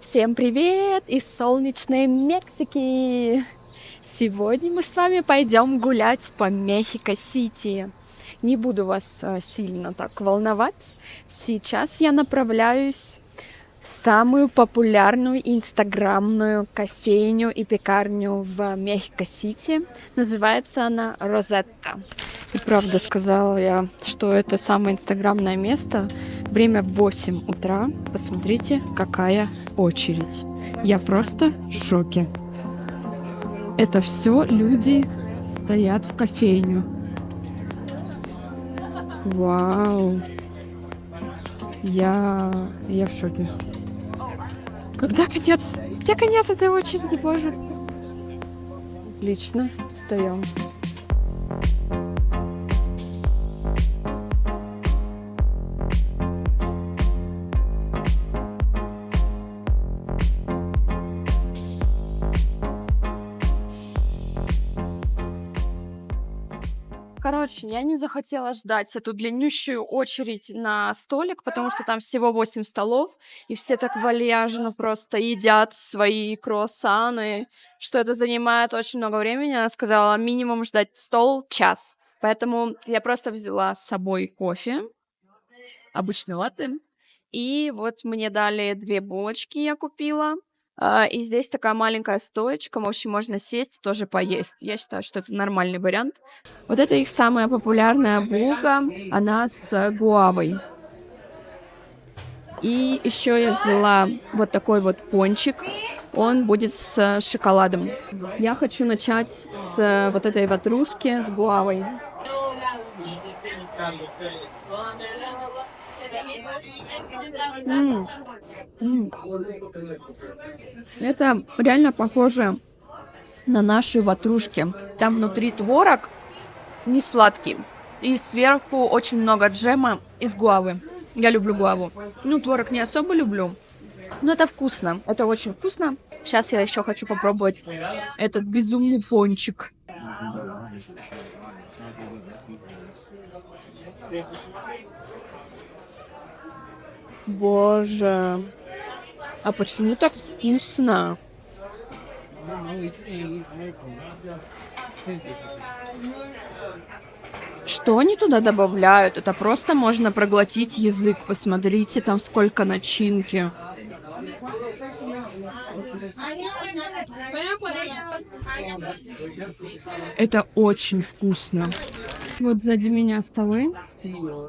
Всем привет из солнечной Мексики! Сегодня мы с вами пойдем гулять по Мехико-Сити. Не буду вас сильно так волновать. Сейчас я направляюсь в самую популярную инстаграмную кофейню и пекарню в Мехико-Сити. Называется она Розетта. И правда сказала я, что это самое инстаграмное место. Время 8 утра. Посмотрите, какая очередь. Я просто в шоке. Это все люди стоят в кофейню. Вау. Я в шоке. Когда конец? Где конец этой очереди, боже? Отлично, встаем. Короче, я не захотела ждать эту длиннющую очередь на столик, потому что там всего 8 столов, и все так вальяжно просто едят свои круассаны, что это занимает очень много времени. Она сказала, минимум ждать стол час. Поэтому я просто взяла с собой кофе, обычный латте, и вот мне дали 2 булочки, я купила. И здесь такая маленькая стоечка, в общем, можно сесть, тоже поесть. Я считаю, что это нормальный вариант. Вот это их самая популярная булка, она с гуавой. И еще я взяла вот такой вот пончик, он будет с шоколадом. Я хочу начать с вот этой ватрушки с гуавой. М, м. Это реально похоже на наши ватрушки. Там внутри творог не сладкий. И сверху очень много джема из гуавы. Я люблю гуаву. Ну, творог не особо люблю. Но это вкусно. Это очень вкусно. Сейчас я еще хочу попробовать этот безумный пончик. Боже. А почему так вкусно? Что они туда добавляют? Это просто можно проглотить язык. Посмотрите, там сколько начинки. Это очень вкусно. Вот сзади меня столы.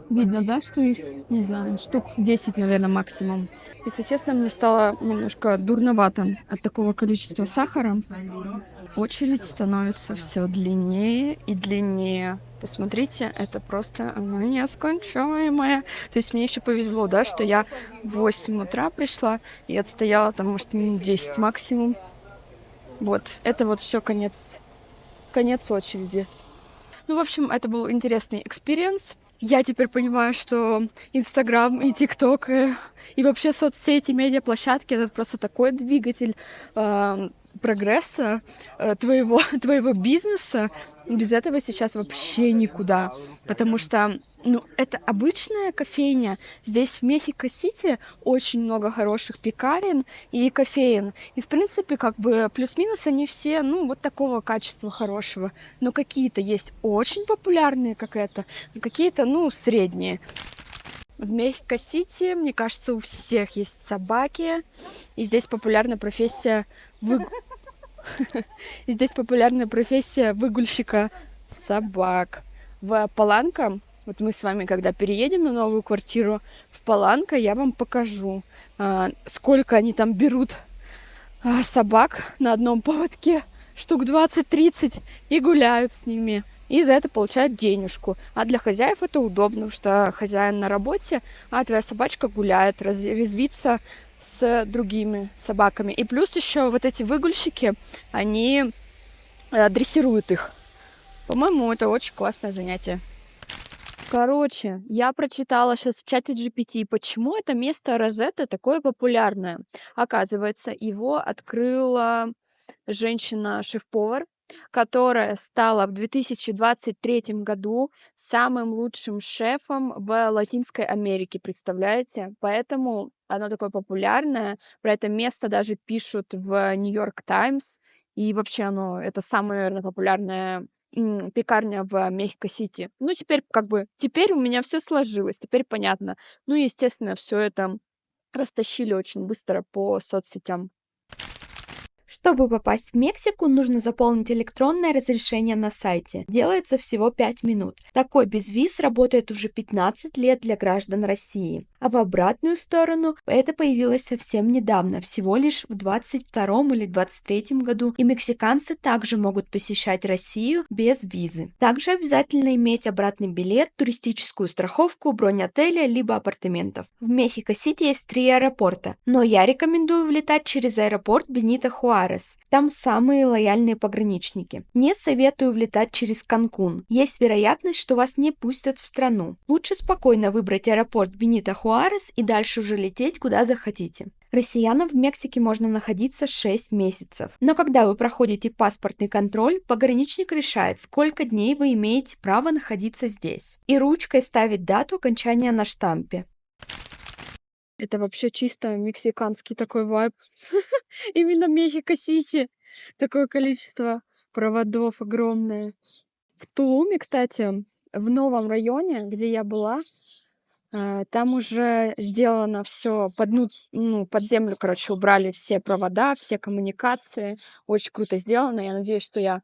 Видно, да, что их, не знаю, штук 10, наверное, максимум. Если честно, мне стало немножко дурновато от такого количества сахара. Очередь становится все длиннее и длиннее. Посмотрите, это просто оно нескончаемое. То есть мне еще повезло, да, что я в 8 утра пришла и отстояла там, может, минут 10 максимум. Вот, это вот все конец очереди. Ну, в общем, это был интересный экспириенс. Я теперь понимаю, что Инстаграм и ТикТок и вообще соцсети, медиаплощадки — это просто такой двигатель прогресса твоего бизнеса. Без этого сейчас вообще никуда. Потому что, ну, это обычная кофейня. Здесь в Мехико-Сити очень много хороших пекарен и кофеен. И, в принципе, как бы плюс-минус они все, ну, вот такого качества хорошего. Но какие-то есть очень популярные, как это, а какие-то, ну, средние. В Мехико-Сити, мне кажется, у всех есть собаки. И здесь популярна профессия здесь популярная профессия выгульщика собак. В Паланко, вот мы с вами, когда переедем на новую квартиру в Паланко, я вам покажу, сколько они там берут собак на одном поводке, штук 20-30, и гуляют с ними. И за это получают денежку. А для хозяев это удобно, потому что хозяин на работе, а твоя собачка гуляет, резвится с другими собаками. И плюс еще вот эти выгульщики, они дрессируют их. По-моему, это очень классное занятие. Короче, я прочитала сейчас в чате GPT, почему это место Розетта такое популярное. Оказывается, его открыла женщина-шеф-повар, которая стала в 2023 году самым лучшим шефом в Латинской Америке, представляете? Поэтому оно такое популярное. Про это место даже пишут в Нью-Йорк Таймс. И вообще это самая, наверное, популярная пекарня в Мехико-Сити. Ну, теперь у меня все сложилось, теперь понятно. Ну, естественно, все это растащили очень быстро по соцсетям. Чтобы попасть в Мексику, нужно заполнить электронное разрешение на сайте. Делается всего 5 минут. Такой безвиз работает уже 15 лет для граждан России. А в обратную сторону это появилось совсем недавно, всего лишь в 22 или 23 году, и мексиканцы также могут посещать Россию без визы. Также обязательно иметь обратный билет, туристическую страховку, бронь отеля либо апартаментов. В Мехико-Сити есть 3 аэропорта, но я рекомендую влетать через аэропорт Бенито Хуарес. Там самые лояльные пограничники. Не советую влетать через Канкун. Есть вероятность, что вас не пустят в страну. Лучше спокойно выбрать аэропорт Бенито Хуарес и дальше уже лететь куда захотите. Россиянам в Мексике можно находиться 6 месяцев. Но когда вы проходите паспортный контроль, пограничник решает, сколько дней вы имеете право находиться здесь. И ручкой ставит дату окончания на штампе. Это вообще чисто мексиканский такой вайб. Именно Мехико-Сити. Такое количество проводов огромное. В Тулуме, кстати, в новом районе, где я была, там уже сделано все под землю, короче, убрали все провода, все коммуникации. Очень круто сделано. Я надеюсь, что я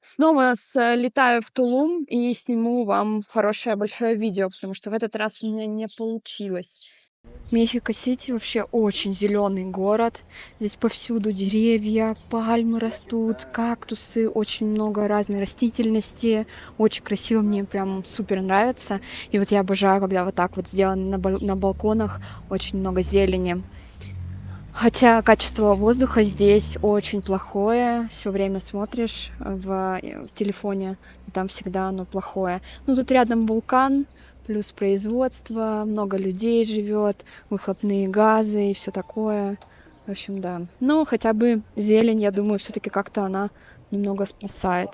снова слетаю в Тулум и сниму вам хорошее большое видео, потому что в этот раз у меня не получилось. Мехико-Сити вообще очень зеленый город. Здесь повсюду деревья, пальмы растут, кактусы, очень много разной растительности. Очень красиво, мне прям супер нравится. И вот я обожаю, когда вот так вот сделано на балконах, очень много зелени. Хотя качество воздуха здесь очень плохое. Все время смотришь в телефоне, и там всегда оно плохое. Ну, тут рядом вулкан, плюс производство, много людей живет, выхлопные газы и все такое. В общем, да. Но хотя бы зелень, я думаю, все-таки как-то она немного спасает.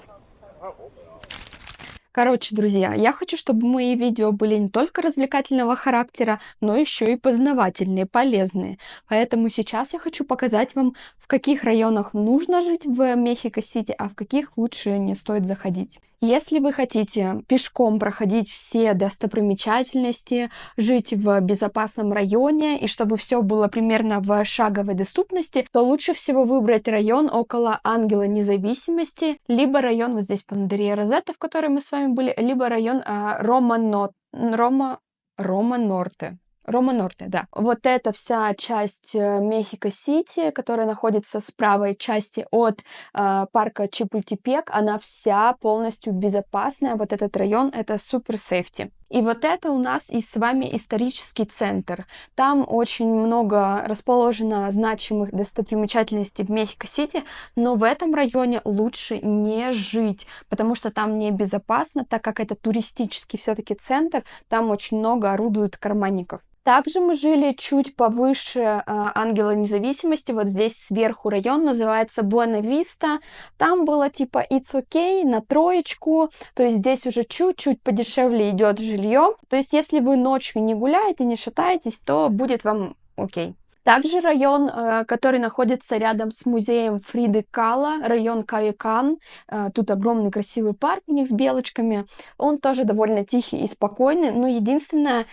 Короче, друзья, я хочу, чтобы мои видео были не только развлекательного характера, но еще и познавательные, полезные. Поэтому сейчас я хочу показать вам, в каких районах нужно жить в Мехико-Сити, а в каких лучше не стоит заходить. Если вы хотите пешком проходить все достопримечательности, жить в безопасном районе и чтобы все было примерно в шаговой доступности, то лучше всего выбрать район около Ангела Независимости, либо район вот здесь Панадерия Розетта, в которой мы с вами были, либо район Рома-Норте, да. Вот эта вся часть Мехико-Сити, которая находится с правой части от парка Чапультепек, она вся полностью безопасная. Вот этот район — это супер сейфти. И вот это у нас и с вами исторический центр. Там очень много расположено значимых достопримечательностей в Мехико-Сити, но в этом районе лучше не жить, потому что там небезопасно, так как это туристический все-таки центр, там очень много орудуют карманников. Также мы жили чуть повыше Ангела Независимости, вот здесь сверху район называется Буэна-Виста, там было типа It's okay на 3, то есть здесь уже чуть-чуть подешевле идет жилье, то есть если вы ночью не гуляете, не шатаетесь, то будет вам окей. Также район, который находится рядом с музеем Фриды Кало, район Каякан. Тут огромный красивый парк у них с белочками. Он тоже довольно тихий и спокойный. Но единственное,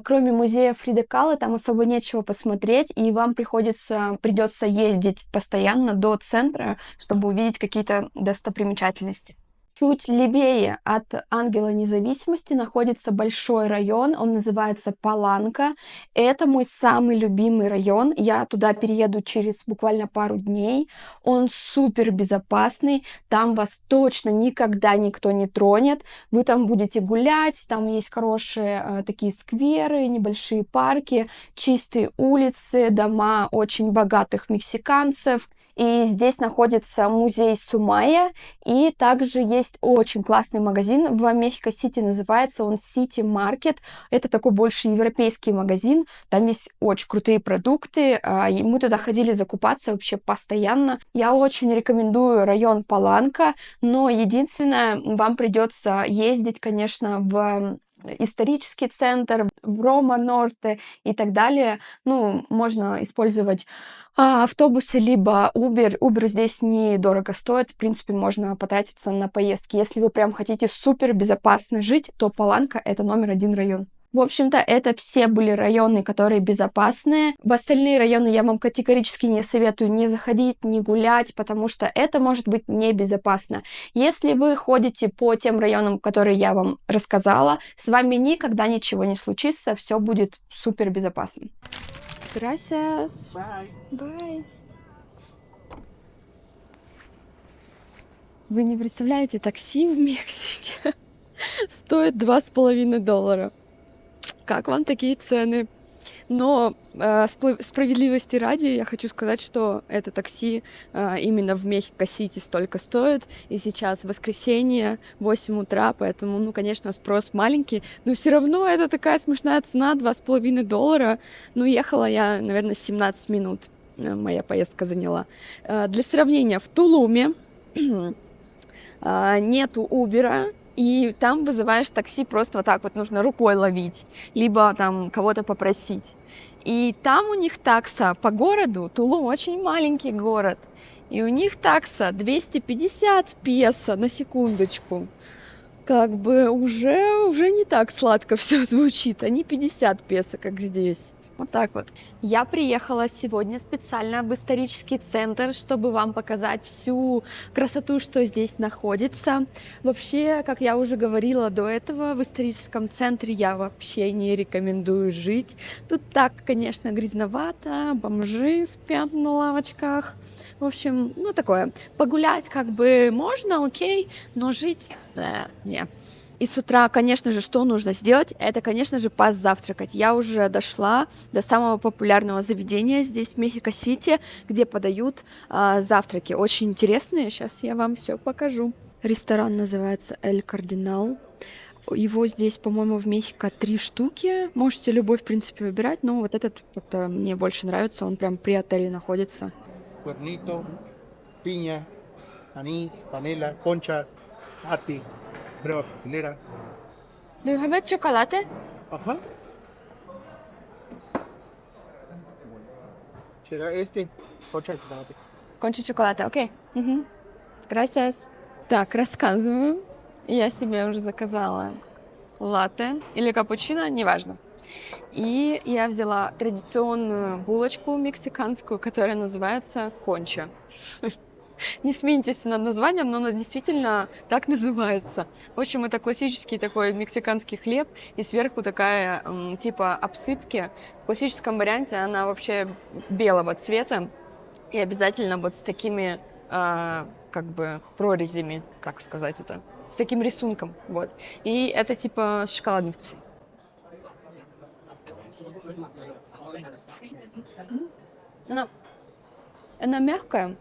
кроме музея Фриды Кало, там особо нечего посмотреть, и вам придется ездить постоянно до центра, чтобы увидеть какие-то достопримечательности. Чуть левее от Ангела Независимости находится большой район, он называется Паланка. Это мой самый любимый район, я туда перееду через буквально пару дней. Он супер безопасный, там вас точно никогда никто не тронет. Вы там будете гулять, там есть хорошие такие скверы, небольшие парки, чистые улицы, дома очень богатых мексиканцев. И здесь находится музей Сумая, и также есть очень классный магазин в Мехико-Сити, называется он City Market. Это такой больше европейский магазин, там есть очень крутые продукты, и мы туда ходили закупаться вообще постоянно. Я очень рекомендую район Паланка, но единственное, вам придется ездить, конечно, в исторический центр, в Рома-Норте и так далее. Ну, можно использовать автобусы, либо Uber. Uber здесь недорого стоит. В принципе, можно потратиться на поездки. Если вы прям хотите супер безопасно жить, то Паланка — это номер один район. В общем-то, это все были районы, которые безопасные. В остальные районы я вам категорически не советую не заходить, не гулять, потому что это может быть небезопасно. Если вы ходите по тем районам, которые я вам рассказала, с вами никогда ничего не случится, все будет супер безопасно. Gracias. Bye. Bye. Вы не представляете, такси в Мексике стоит $2,5. Как вам такие цены? Но справедливости ради я хочу сказать, что это такси именно в Мехико-Сити столько стоит. И сейчас воскресенье, 8 утра, поэтому, ну, конечно, спрос маленький. Но все равно это такая смешная цена, $2,5. Ну, ехала я, наверное, 17 минут. Моя поездка заняла. Для сравнения, в Тулуме нету Убера, и там вызываешь такси просто вот так вот, нужно рукой ловить, либо там кого-то попросить. И там у них такса по городу, Тулум очень маленький город, и у них такса 250 песо на секундочку. Как бы уже не так сладко все звучит, а не 50 песо, как здесь. Вот так вот. Я приехала сегодня специально в исторический центр, чтобы вам показать всю красоту, что здесь находится. Вообще, как я уже говорила до этого, в историческом центре я вообще не рекомендую жить. Тут так, конечно, грязновато, бомжи спят на лавочках. В общем, ну такое. Погулять как бы можно, окей, но жить не. И с утра, конечно же, что нужно сделать? Это, конечно же, позавтракать. Я уже дошла до самого популярного заведения здесь, в Мехико-Сити, где подают завтраки. Очень интересные. Сейчас я вам все покажу. Ресторан называется «Эль Кардинал». Его здесь, по-моему, в Мехико 3 штуки. Можете любой, в принципе, выбирать, но вот этот как-то мне больше нравится. Он прям при отеле находится. Cuernito, piña, anís, panela, concha, ati, crema pastelera. Do you have a chocolate? Ajá. Será este, concha de chocolate. Кончи шоколада, окей. Угу. Gracias. Так, рассказываю. Я себе уже заказала латте или капучино, неважно. И я взяла традиционную булочку мексиканскую, которая называется конча. Не смейтесь над названием, но она действительно так называется. В общем, это классический такой мексиканский хлеб, и сверху такая типа обсыпки. В классическом варианте она вообще белого цвета, и обязательно вот с такими как бы прорезями, так сказать это, с таким рисунком, вот. И это типа с шоколадным вкусом. Она мягкая,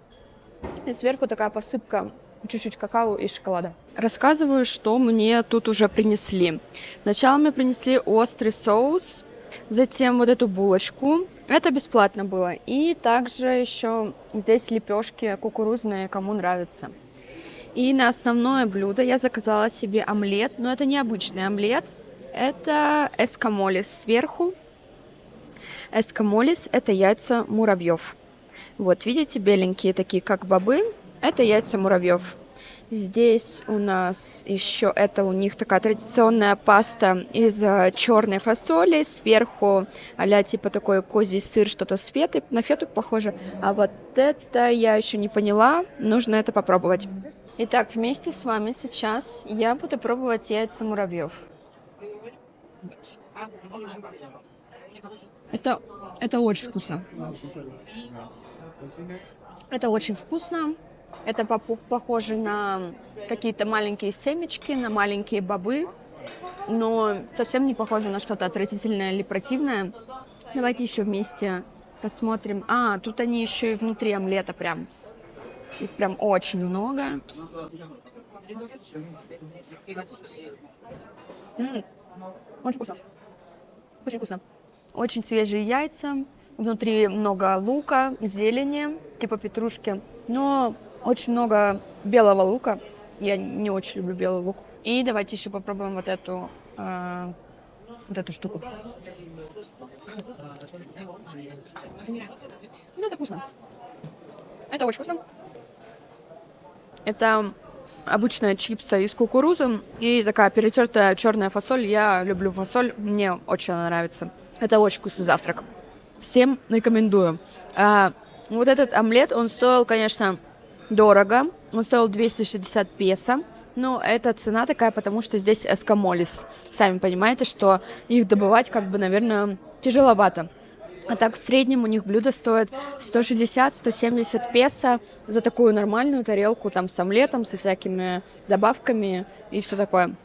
и сверху такая посыпка, чуть-чуть какао и шоколада. Рассказываю, что мне тут уже принесли. Сначала мне принесли острый соус, затем вот эту булочку. Это бесплатно было. И также еще здесь лепешки кукурузные, кому нравится. И на основное блюдо я заказала себе омлет, но это не обычный омлет, это эскамолес сверху. Эскамолес — это яйца муравьев. Вот, видите, беленькие такие, как бобы, это яйца муравьев. Здесь у нас еще это у них такая традиционная паста из черной фасоли. Сверху а-ля типа такой козий сыр, что-то с фетой, на фету похоже. А вот это я еще не поняла, нужно это попробовать. Итак, вместе с вами сейчас я буду пробовать яйца муравьев. Это очень вкусно. Это очень вкусно. Это похоже на какие-то маленькие семечки, на маленькие бобы, но совсем не похоже на что-то отвратительное или противное. Давайте еще вместе Посмотрим. А, тут они еще и внутри омлета прям. Их прям очень много. Очень вкусно. Очень вкусно. Очень свежие яйца. Внутри много лука, зелени, типа петрушки. Но очень много белого лука. Я не очень люблю белый лук. И давайте еще попробуем вот эту штуку. Ну, это вкусно. Это очень вкусно. Это обычная чипса из кукурузы и такая перетертая черная фасоль. Я люблю фасоль, мне очень она нравится. Это очень вкусный завтрак. Всем рекомендую. Вот этот омлет, он стоил, конечно, дорого. Он стоил 260 песо. Но эта цена такая, потому что здесь эскамолис. Сами понимаете, что их добывать, наверное, тяжеловато. А так в среднем у них блюдо стоит 160-170 песо за такую нормальную тарелку, там с омлетом, со всякими добавками и все такое.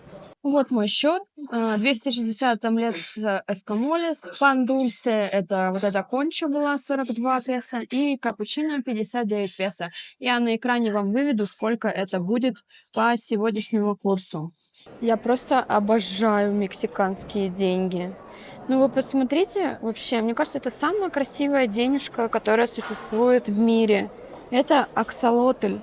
Вот мой счет. 260 омлет с эскамолес, пан дульсе, это вот эта конча была 42 песо, и капучино 59 песо. Я на экране вам выведу, сколько это будет по сегодняшнему курсу. Я просто обожаю мексиканские деньги. Ну вы посмотрите, вообще, мне кажется, это самая красивая денежка, которая существует в мире. Это аксолотль.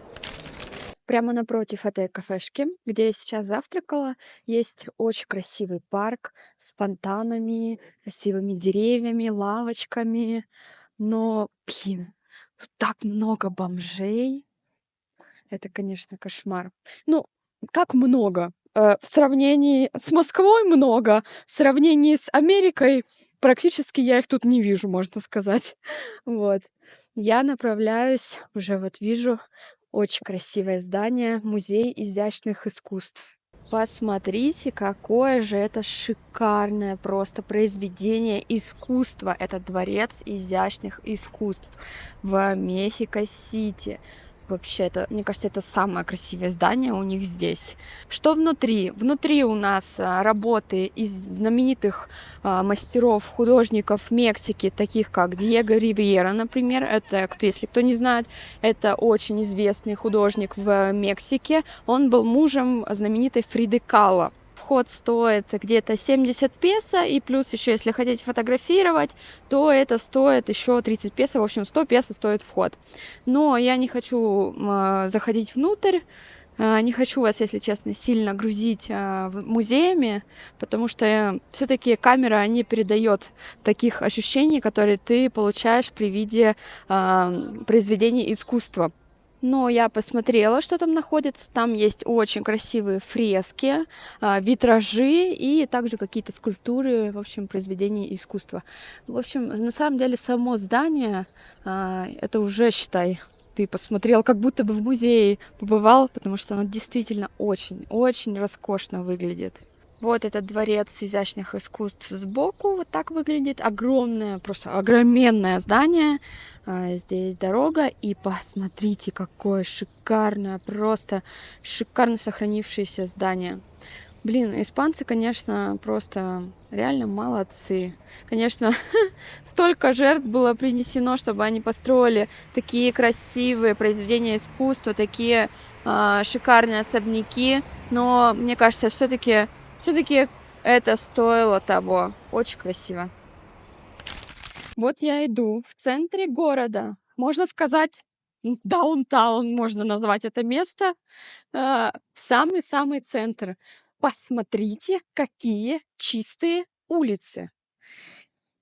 Прямо напротив этой кафешки, где я сейчас завтракала, есть очень красивый парк с фонтанами, красивыми деревьями, лавочками. Но, блин, тут так много бомжей. Это, конечно, кошмар. Ну, как много? В сравнении с Москвой много, в сравнении с Америкой практически я их тут не вижу, можно сказать. Вот. Я направляюсь, уже вот вижу, очень красивое здание, музей изящных искусств. Посмотрите, какое же это шикарное просто произведение искусства. Это дворец изящных искусств в Мехико-Сити. Вообще, это, мне кажется, это самое красивое здание у них здесь. Что внутри? Внутри у нас работы из знаменитых мастеров, художников Мексики, таких как Диего Ривьера, например. Это, если кто не знает, это очень известный художник в Мексике. Он был мужем знаменитой Фриды Кало. Вход стоит где-то 70 песо, и плюс еще, если хотите фотографировать, то это стоит еще 30 песо, в общем, 100 песо стоит вход. Но я не хочу заходить внутрь, не хочу вас, если честно, сильно грузить музеями, потому что все-таки камера не передает таких ощущений, которые ты получаешь при виде произведений искусства. Но я посмотрела, что там находится. Там есть очень красивые фрески, витражи и также какие-то скульптуры, в общем, произведения искусства. В общем, на самом деле, само здание, это уже, считай, ты посмотрел, как будто бы в музее побывал, потому что оно действительно очень-очень роскошно выглядит. Вот этот дворец изящных искусств сбоку вот так выглядит. Огромное, просто огроменное здание. Здесь дорога. И посмотрите, какое шикарное, просто шикарно сохранившееся здание. Блин, испанцы, конечно, просто реально молодцы. Конечно, столько жертв было принесено, чтобы они построили такие красивые произведения искусства, такие шикарные особняки. Но мне кажется, все-таки это стоило того. Очень красиво. Вот я иду в центре города. Можно сказать, даунтаун можно назвать это место. Самый-самый центр. Посмотрите, какие чистые улицы.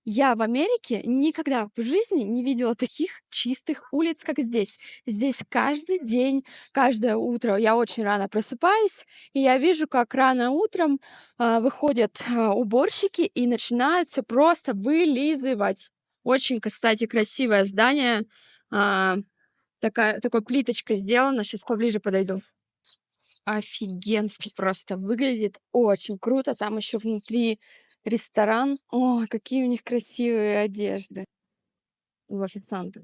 Я в Америке никогда в жизни не видела таких чистых улиц, как здесь. Здесь каждый день, каждое утро я очень рано просыпаюсь, и я вижу, как рано утром выходят уборщики и начинают все просто вылизывать. Очень, кстати, красивое здание. Такой плиточкой сделано. Сейчас поближе подойду. Офигенски просто выглядит. Очень круто. Там еще внутри ресторан. О, какие у них красивые одежды. У официантов.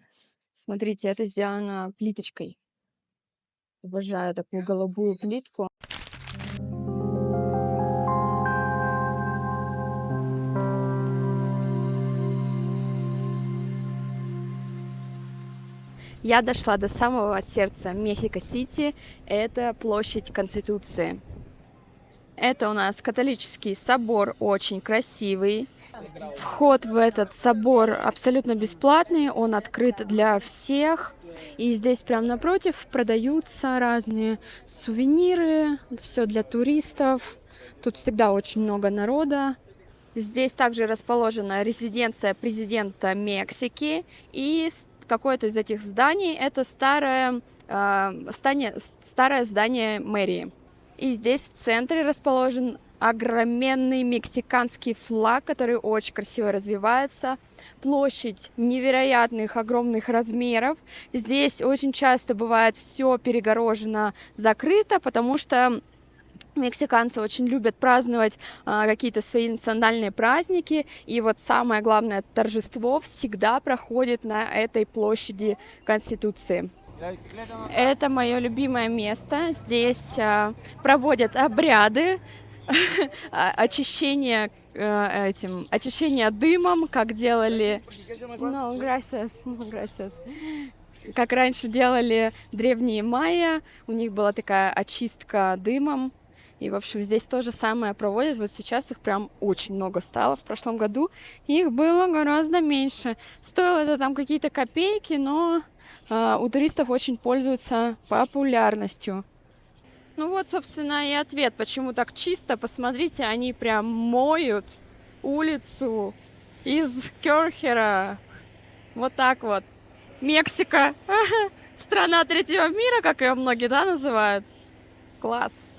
Смотрите, это сделано плиточкой. Обожаю такую голубую плитку. Я дошла до самого сердца Мехико-Сити. Это площадь Конституции. Это у нас католический собор, очень красивый. Вход в этот собор абсолютно бесплатный, он открыт для всех. И здесь прямо напротив продаются разные сувениры, все для туристов. Тут всегда очень много народа. Здесь также расположена резиденция президента Мексики. И какое-то из этих зданий — это старое здание мэрии. И здесь в центре расположен огроменный мексиканский флаг, который очень красиво развивается. Площадь невероятных, огромных размеров. Здесь очень часто бывает все перегорожено, закрыто, потому что мексиканцы очень любят праздновать какие-то свои национальные праздники. И вот самое главное торжество всегда проходит на этой площади Конституции. Это мое любимое место. Здесь проводят обряды очищения дымом, как делали... No, gracias, no, gracias. Как раньше делали древние майя. У них была такая очистка дымом. И, в общем, здесь то же самое проводят. Вот сейчас их прям очень много стало. В прошлом году их было гораздо меньше. Стоило это там какие-то копейки, но у туристов очень пользуются популярностью. Ну вот, собственно, и ответ, почему так чисто. Посмотрите, они прям моют улицу из Керхера. Вот так вот. Мексика. Страна третьего мира, как ее многие, да, называют. Класс.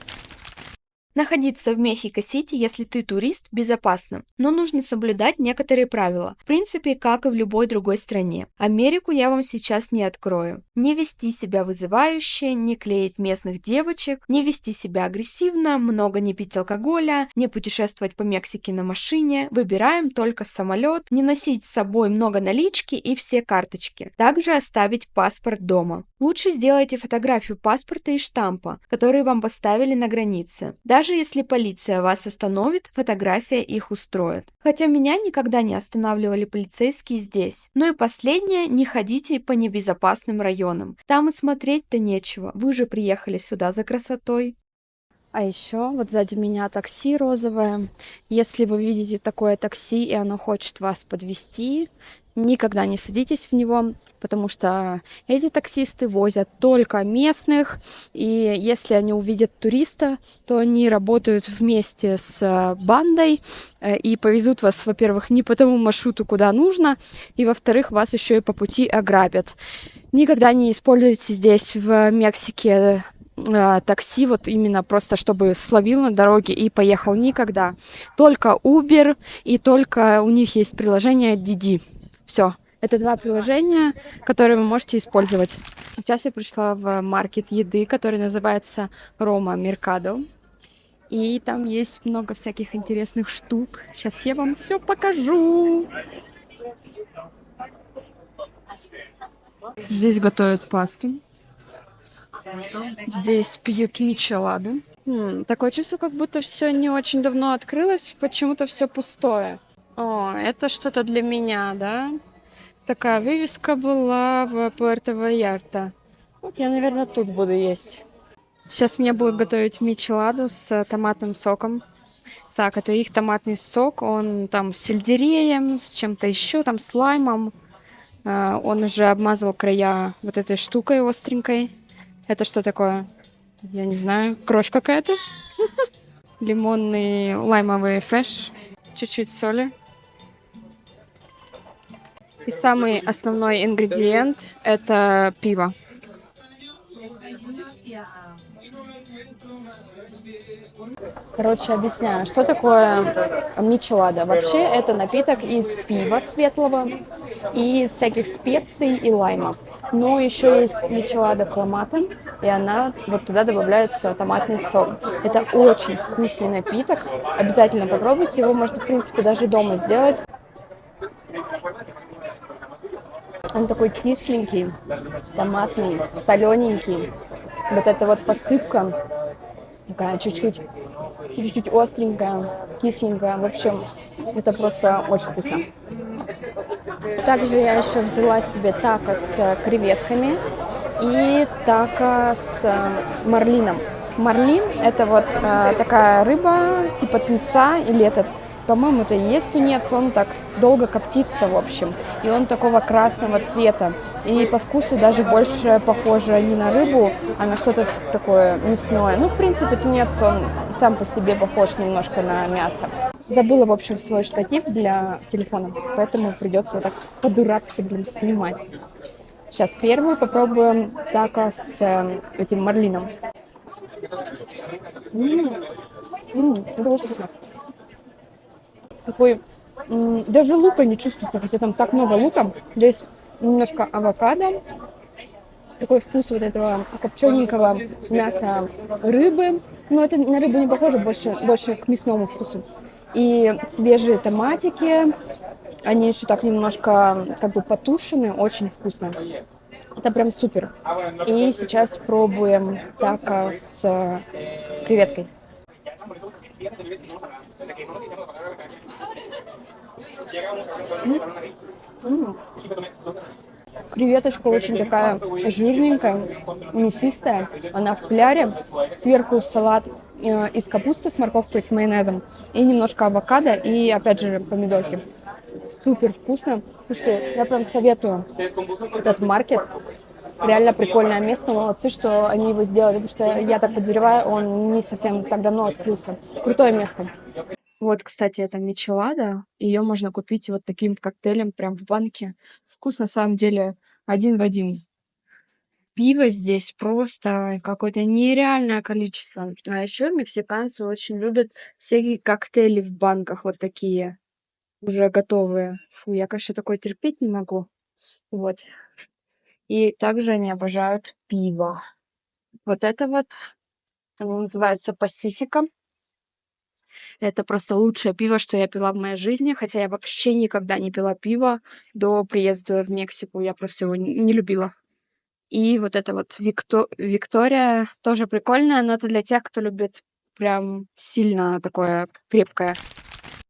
Находиться в Мехико-Сити, если ты турист, безопасно, но нужно соблюдать некоторые правила. В принципе, как и в любой другой стране. Америку я вам сейчас не открою. Не вести себя вызывающе, не клеить местных девочек, не вести себя агрессивно, много не пить алкоголя, не путешествовать по Мексике на машине, выбираем только самолет, не носить с собой много налички и все карточки. Также оставить паспорт дома. Лучше сделайте фотографию паспорта и штампа, которые вам поставили на границе. Даже если полиция вас остановит, фотография их устроит. Хотя меня никогда не останавливали полицейские здесь. Ну и последнее, не ходите по небезопасным районам. Там и смотреть-то нечего, вы же приехали сюда за красотой. А еще вот сзади меня такси розовое. Если вы видите такое такси, и оно хочет вас подвезти, никогда не садитесь в него, потому что эти таксисты возят только местных, и если они увидят туриста, то они работают вместе с бандой и повезут вас, во-первых, не по тому маршруту, куда нужно, и, во-вторых, вас еще и по пути ограбят. Никогда не используйте здесь, в Мексике, такси, вот именно просто чтобы словил на дороге и поехал. Никогда. Только Uber, и только у них есть приложение Didi. Все. Это два приложения, которые вы можете использовать. Сейчас я пришла в маркет еды, который называется Roma Mercado. И там есть много всяких интересных штук. Сейчас я вам все покажу. Здесь готовят пасту. Здесь пьют мичеладу. Такое чувство, как будто все не очень давно открылось. Почему-то все пустое. О, это что-то для меня, да? Такая вывеска была в Пуэрто-Вальярта. Вот я, наверное, тут буду есть. Сейчас мне будут готовить мичеладу с томатным соком. Так, это их томатный сок. Он там с сельдереем, с чем-то еще, там с лаймом. Он уже обмазал края вот этой штукой остренькой. Это что такое? Я не знаю. Кровь какая-то? Лимонный лаймовый фреш. Чуть-чуть соли. И самый основной ингредиент – это пиво. Короче, объясняю, что такое мичелада. Вообще, это напиток из пива светлого и из всяких специй и лайма. Но еще есть мичелада кламата, и она, вот туда добавляется томатный сок. Это очень вкусный напиток. Обязательно попробуйте. Его можно, в принципе, даже дома сделать. Он такой кисленький, томатный, солененький. Вот эта вот посыпка такая чуть-чуть остренькая, кисленькая. В общем, это просто очень вкусно. Также я еще взяла себе тако с креветками и тако с марлином. Марлин — это вот такая рыба типа тунца, или это, по-моему, это и есть тунец, он так долго коптится, в общем, и он такого красного цвета, и по вкусу даже больше похоже не на рыбу, а на что-то такое мясное. Ну, в принципе, тунец, он сам по себе похож немножко на мясо. Забыла, в общем, свой штатив для телефона, поэтому придется вот так по-дурацки, снимать. Сейчас первую попробуем тако с этим марлином. Это очень вкусно. Такой, даже лука не чувствуется, хотя там так много лука. Здесь немножко авокадо. Такой вкус вот этого копчененького мяса рыбы. Но это на рыбу не похоже, больше к мясному вкусу. И свежие томатики. Они еще так немножко как бы потушены. Очень вкусно. Это прям супер. И сейчас пробуем тако с креветкой. Креветочка очень такая жирненькая, мясистая. Она в кляре. Сверху салат из капусты с морковкой, с майонезом. И немножко авокадо. И опять же помидорки. Супер вкусно. Слушайте, я прям советую этот маркет. Реально прикольное место. Молодцы, что они его сделали. Потому что, я так подозреваю, он не совсем так давно открылся. Крутое место. Вот, кстати, это мичелада. Ее можно купить вот таким коктейлем прям в банке. Вкус на самом деле один в один. Пиво здесь просто какое-то нереальное количество. А еще мексиканцы очень любят всякие коктейли в банках вот такие, уже готовые. Фу, я, конечно, такое терпеть не могу. Вот. И также они обожают пиво. Вот это вот, оно называется Пасифика. Это просто лучшее пиво, что я пила в моей жизни, хотя я вообще никогда не пила пиво до приезда в Мексику, я просто его не любила. И вот это вот Виктория тоже прикольная, но это для тех, кто любит прям сильно такое крепкое.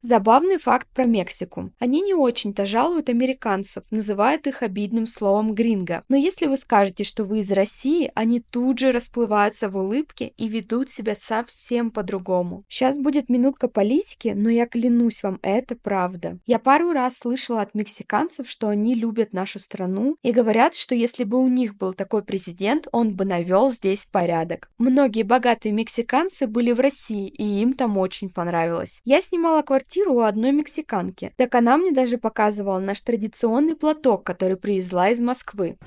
Забавный факт про Мексику. Они не очень-то жалуют американцев, называют их обидным словом «гринго». Но если вы скажете, что вы из России, они тут же расплываются в улыбке и ведут себя совсем по-другому. Сейчас будет минутка политики, но я клянусь вам, это правда. Я пару раз слышала от мексиканцев, что они любят нашу страну и говорят, что если бы у них был такой президент, он бы навел здесь порядок. Многие богатые мексиканцы были в России, и им там очень понравилось. Я снимала квартиру у одной мексиканки. Так она мне даже показывала наш традиционный платок, который привезла из Москвы.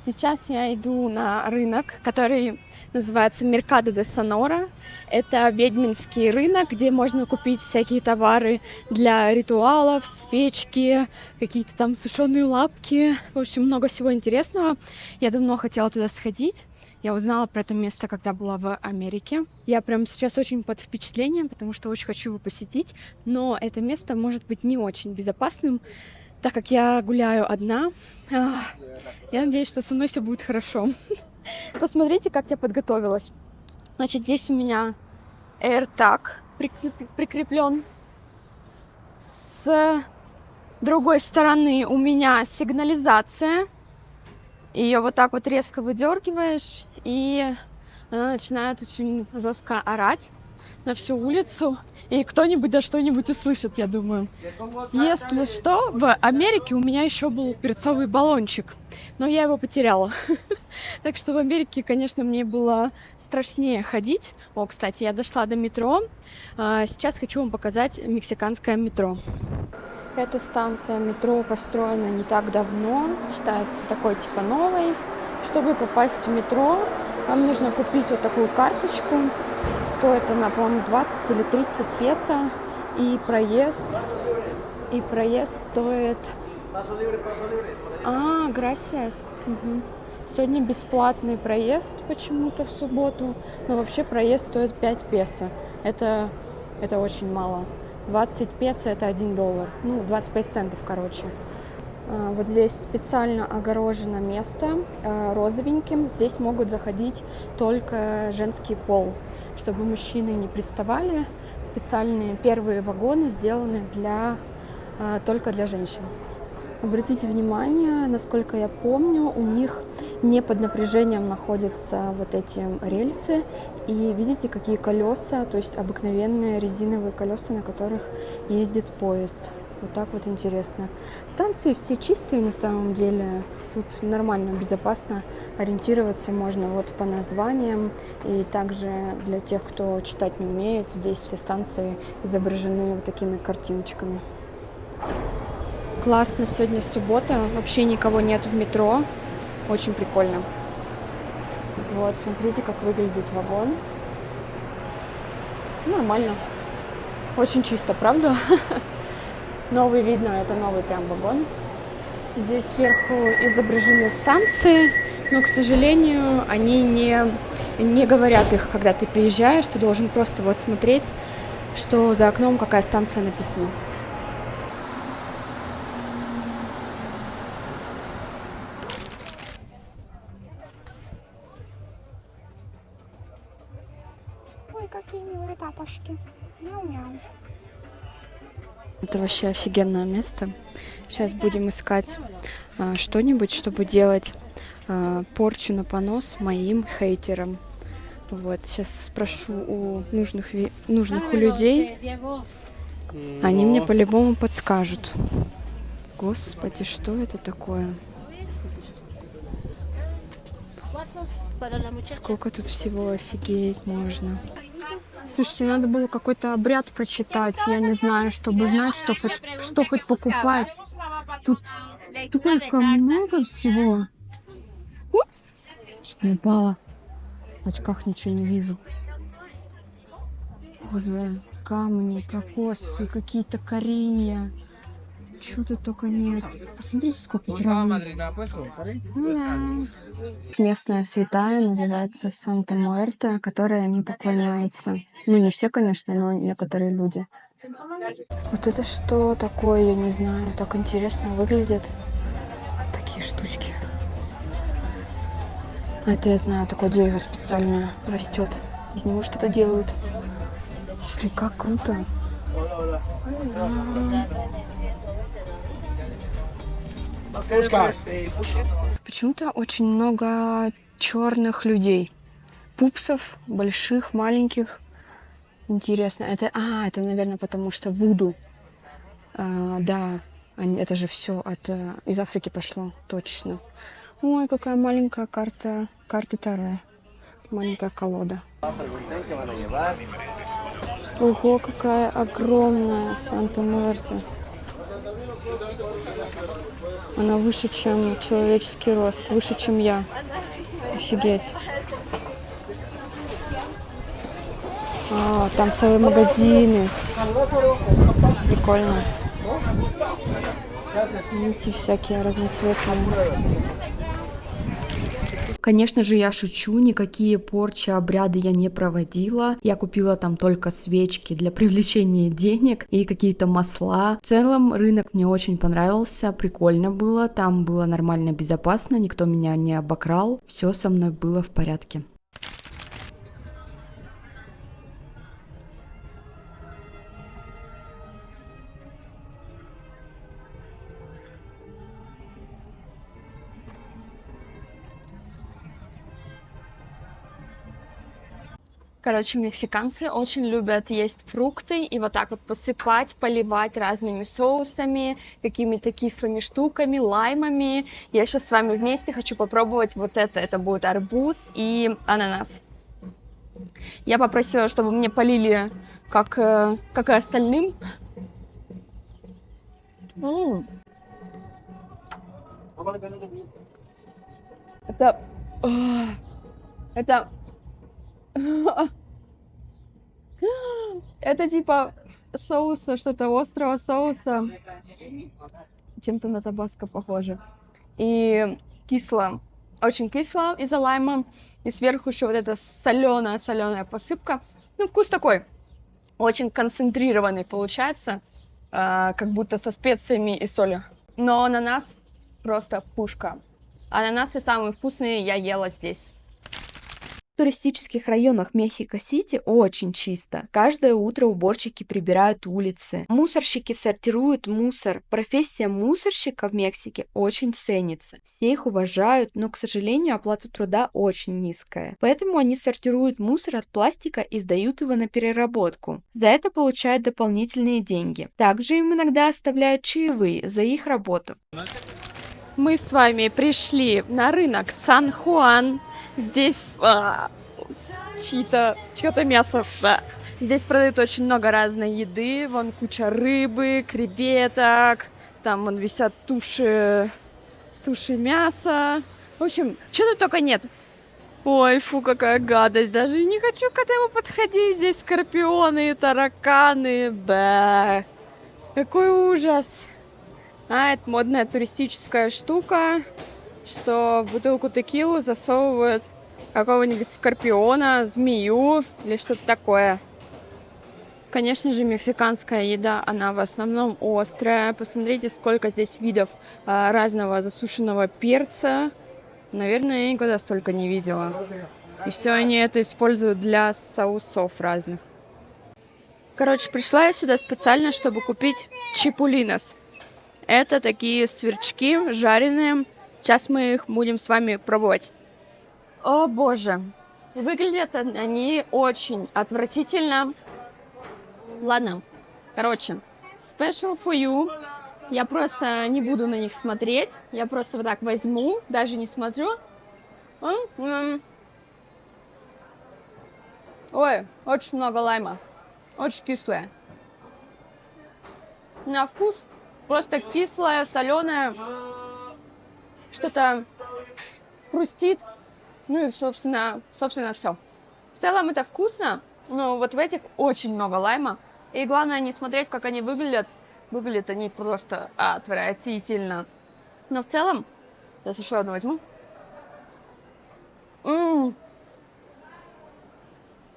Сейчас я иду на рынок, который называется Меркадо де Сонора. Это ведьминский рынок, где можно купить всякие товары для ритуалов, свечки, какие-то там сушеные лапки. В общем, много всего интересного. Я давно хотела туда сходить. Я узнала про это место, когда была в Америке. Я прям сейчас очень под впечатлением, потому что очень хочу его посетить. Но это место может быть не очень безопасным, так как я гуляю одна. Я надеюсь, что со мной все будет хорошо. Посмотрите, как я подготовилась. Значит, здесь у меня AirTag прикреплен. С другой стороны у меня сигнализация. Ее вот так вот резко выдергиваешь, и она начинает очень жестко орать на всю улицу, и кто-нибудь да что-нибудь услышит, я думаю. Если что, в Америке у меня еще был перцовый баллончик, но я его потеряла. Так что в Америке, конечно, мне было страшнее ходить. О, кстати, я дошла до метро. Сейчас хочу вам показать мексиканское метро. Эта станция метро построена не так давно, считается такой типа новой. Чтобы попасть в метро, вам нужно купить вот такую карточку. Стоит она, по-моему, 20 или 30 песо. И проезд стоит... Gracias. Угу. Сегодня бесплатный проезд почему-то в субботу. Но вообще проезд стоит 5 песо. Это очень мало. 20 песо — это $1. Ну, 25 центов, короче. Вот здесь специально огорожено место розовеньким. Здесь могут заходить только женский пол. Чтобы мужчины не приставали, специальные первые вагоны сделаны только для женщин. Обратите внимание, насколько я помню, у них не под напряжением находятся вот эти рельсы. И видите, какие колеса, то есть обыкновенные резиновые колеса, на которых ездит поезд. Вот так вот интересно. Станции все чистые на самом деле. Тут нормально, безопасно ориентироваться можно вот по названиям. И также для тех, кто читать не умеет, здесь все станции изображены вот такими картиночками. Классно, сегодня суббота, вообще никого нет в метро. Очень прикольно. Вот, смотрите, как выглядит вагон. Нормально. Очень чисто, правда? Новый видно, это новый прям вагон. Здесь сверху изображены станции, но, к сожалению, они не говорят их, когда ты приезжаешь. Ты должен просто вот смотреть, что за окном какая станция написана. Ой, какие милые тапочки. Мяу-мяу. Это вообще офигенное место. Сейчас будем искать что-нибудь, чтобы делать порчу на понос моим хейтерам. Вот, сейчас спрошу у нужных у людей. Они мне по-любому подскажут. Господи, что это такое? Сколько тут всего, офигеть можно. Слушайте, надо было какой-то обряд прочитать, я не знаю, чтобы знать, что хоть покупать. Тут только много всего. Чуть не упала. В очках ничего не вижу. Боже, камни, кокосы, какие-то коренья. Чего тут только нет. Посмотрите, сколько травы. Местная святая называется Санта-Муэрте, которой они поклоняются. Ну, не все, конечно, но некоторые люди. Вот это что такое, я не знаю. Так интересно выглядит. Такие штучки. Это я знаю, такое дерево специальное растет. Из него что-то делают. Блин, как круто. Почему-то очень много черных людей. Пупсов, больших, маленьких. Интересно. Это, наверное, потому что вуду. Да, это же все из Африки пошло, точно. Ой, какая маленькая карта Таро. Маленькая колода. Ого, какая огромная Санта-Муэрте. Она выше, чем человеческий рост, выше, чем я. Офигеть. Там целые магазины. Прикольно. Видите, всякие разноцветные. Конечно же, я шучу, никакие порчи, обряды я не проводила. Я купила там только свечки для привлечения денег и какие-то масла. В целом, рынок мне очень понравился, прикольно было, там было нормально, безопасно, никто меня не обокрал, все со мной было в порядке. Короче, мексиканцы очень любят есть фрукты и вот так вот посыпать, поливать разными соусами, какими-то кислыми штуками, лаймами. Я сейчас с вами вместе хочу попробовать вот это. Это будет арбуз и ананас. Я попросила, чтобы мне полили, как и остальным. Это это типа соуса, что-то острого соуса. Чем-то на табаско похоже. И кисло. Очень кисло из-за лайма. И сверху еще вот эта соленая посыпка. Ну, вкус такой. Очень концентрированный получается. Как будто со специями и солью. Но ананас просто пушка. Ананасы самые вкусные я ела здесь. В туристических районах Мехико-Сити очень чисто. Каждое утро уборщики прибирают улицы. Мусорщики сортируют мусор. Профессия мусорщика в Мексике очень ценится. Все их уважают, но, к сожалению, оплата труда очень низкая. Поэтому они сортируют мусор от пластика и сдают его на переработку. За это получают дополнительные деньги. Также им иногда оставляют чаевые за их работу. Мы с вами пришли на рынок Сан-Хуан. Здесь чьё-то мясо. Здесь продают очень много разной еды. Вон куча рыбы, креветок. Там вон висят туши мяса. В общем, чего тут только нет. Ой, фу, какая гадость. Даже не хочу к этому подходить. Здесь скорпионы, тараканы. Бэ. Какой ужас. Это модная туристическая штука, что в бутылку текилу засовывают какого-нибудь скорпиона, змею или что-то такое. Конечно же, мексиканская еда, она в основном острая. Посмотрите, сколько здесь видов разного засушенного перца. Наверное, я никогда столько не видела. И все они это используют для соусов разных. Короче, пришла я сюда специально, чтобы купить чипулинос. Это такие сверчки жареные. Сейчас мы их будем с вами пробовать. О боже, выглядят они очень отвратительно. Ладно, короче, special for you. Я просто не буду на них смотреть. Я просто вот так возьму, даже не смотрю. Ой, очень много лайма. Очень кислое. На вкус просто кислое, соленое. Что-то хрустит. Ну и, собственно, все. В целом это вкусно, но вот в этих очень много лайма. И главное не смотреть, как они выглядят. Выглядят они просто отвратительно. Но в целом, сейчас еще одну возьму.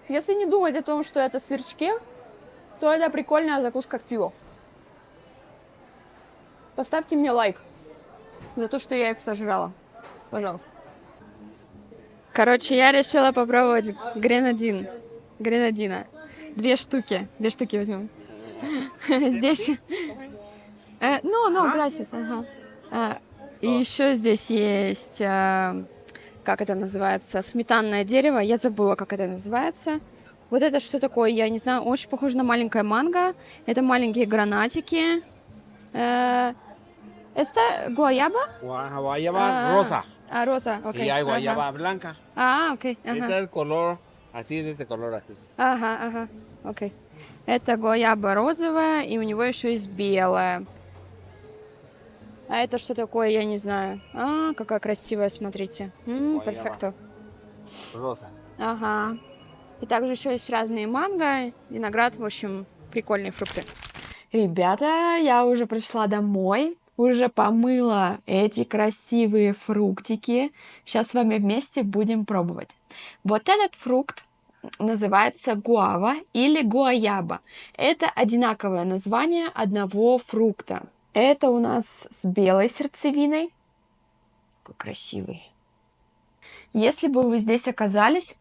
Если не думать о том, что это сверчки, то это прикольная закуска к пиву. Поставьте мне лайк за то, что я их сожрала. Пожалуйста. Короче, я решила попробовать гренадина. Две штуки возьмем. Здесь... gracias. Ага. И еще здесь есть... Как это называется? Сметанное дерево. Я забыла, как это называется. Вот это что такое? Я не знаю. Очень похоже на маленькое манго. Это маленькие гранатики. ¿Esta guayaba? Guayaba rosa. Rosa, ok. Y hay guayaba Ajá. blanca. Ok. Este es Ajá. el color así, de este color así. Ага. Окей. Это гуаяба розовая, и у него еще есть белая. А это что такое, я не знаю. Какая красивая, смотрите. Перфекто. Rosa. Ага. И также еще есть разные манго, виноград, в общем, прикольные фрукты. Ребята, я уже пришла домой, уже помыла эти красивые фруктики. Сейчас с вами вместе будем пробовать. Вот этот фрукт называется гуава или гуаяба. Это одинаковое название одного фрукта. Это у нас с белой сердцевиной. Какой красивый. Если бы вы здесь оказались,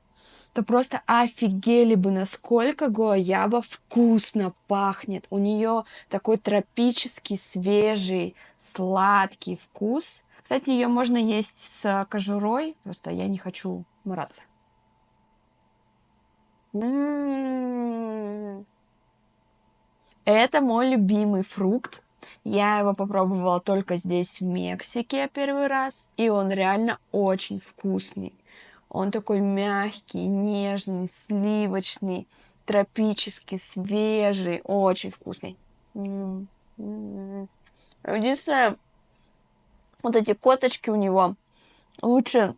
то просто офигели бы, насколько гуаяба вкусно пахнет. У нее такой тропический, свежий, сладкий вкус. Кстати, ее можно есть с кожурой, просто я не хочу мраться. Это мой любимый фрукт. Я его попробовала только здесь, в Мексике, первый раз. И он реально очень вкусный. Он такой мягкий, нежный, сливочный, тропический, свежий. Очень вкусный. Единственное, вот эти косточки у него лучше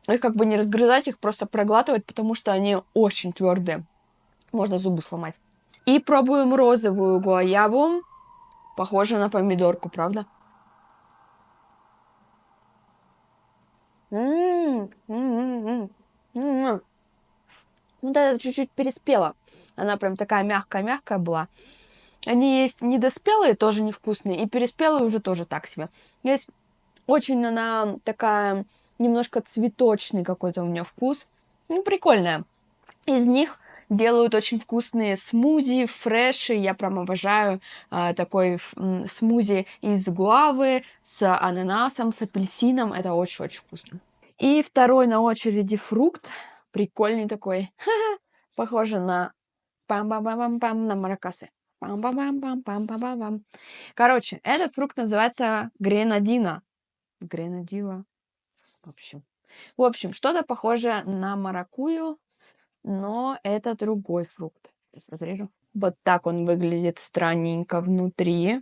их как бы не разгрызать, их просто проглатывать, потому что они очень твердые. Можно зубы сломать. И пробуем розовую гуаябу. Похоже на помидорку, правда? Вот это чуть-чуть переспела. Она прям такая мягкая-мягкая была. Они есть недоспелые, тоже невкусные, и переспелые уже тоже так себе. Есть очень она такая немножко цветочный какой-то у нее вкус. Ну, прикольная. Из них делают очень вкусные смузи, фреши. Я прям обожаю такой смузи из гуавы с ананасом, с апельсином. Это очень-очень вкусно. И второй на очереди фрукт. Прикольный такой. Похоже на пам-пам-пам-пам на маракасы. Пам-пам-пам-пам-пам-пам-пам. Короче, этот фрукт называется гренадина. Гренадила. В общем, что-то похожее на маракую, но это другой фрукт. Сейчас разрежу. Вот так он выглядит странненько внутри.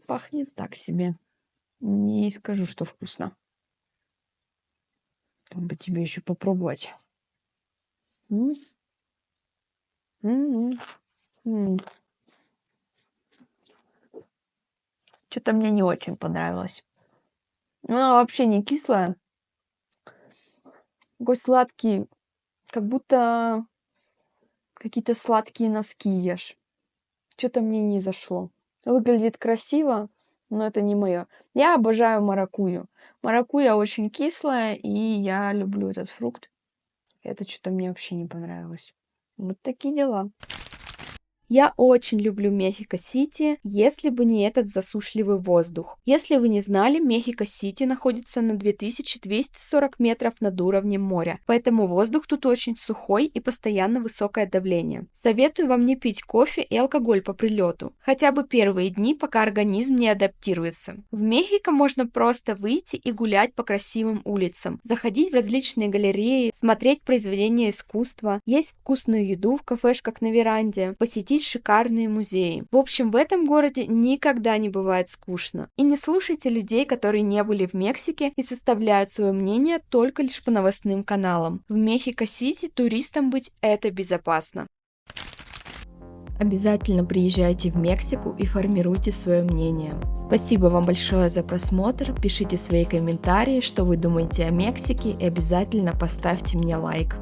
Пахнет так себе. Не скажу, что вкусно. Как бы тебе еще попробовать. Что-то мне не очень понравилось. Ну, она вообще не кислая. Такой сладкий, как будто какие-то сладкие носки ешь. Что-то мне не зашло. Выглядит красиво, но это не мое. Я обожаю маракую. Маракуя очень кислая, и я люблю этот фрукт. Это что-то мне вообще не понравилось. Вот такие дела. Я очень люблю Мехико-Сити, если бы не этот засушливый воздух. Если вы не знали, Мехико-Сити находится на 2240 метров над уровнем моря, поэтому воздух тут очень сухой и постоянно высокое давление. Советую вам не пить кофе и алкоголь по прилету, хотя бы первые дни, пока организм не адаптируется. В Мехико можно просто выйти и гулять по красивым улицам, заходить в различные галереи, смотреть произведения искусства, есть вкусную еду в кафешках на веранде, посетить шикарные музеи. В общем, в этом городе никогда не бывает скучно. И не слушайте людей, которые не были в Мексике и составляют свое мнение только лишь по новостным каналам. В Мехико-Сити туристам быть это безопасно. Обязательно приезжайте в Мексику и формируйте свое мнение. Спасибо вам большое за просмотр, пишите свои комментарии, что вы думаете о Мексике, и обязательно поставьте мне лайк.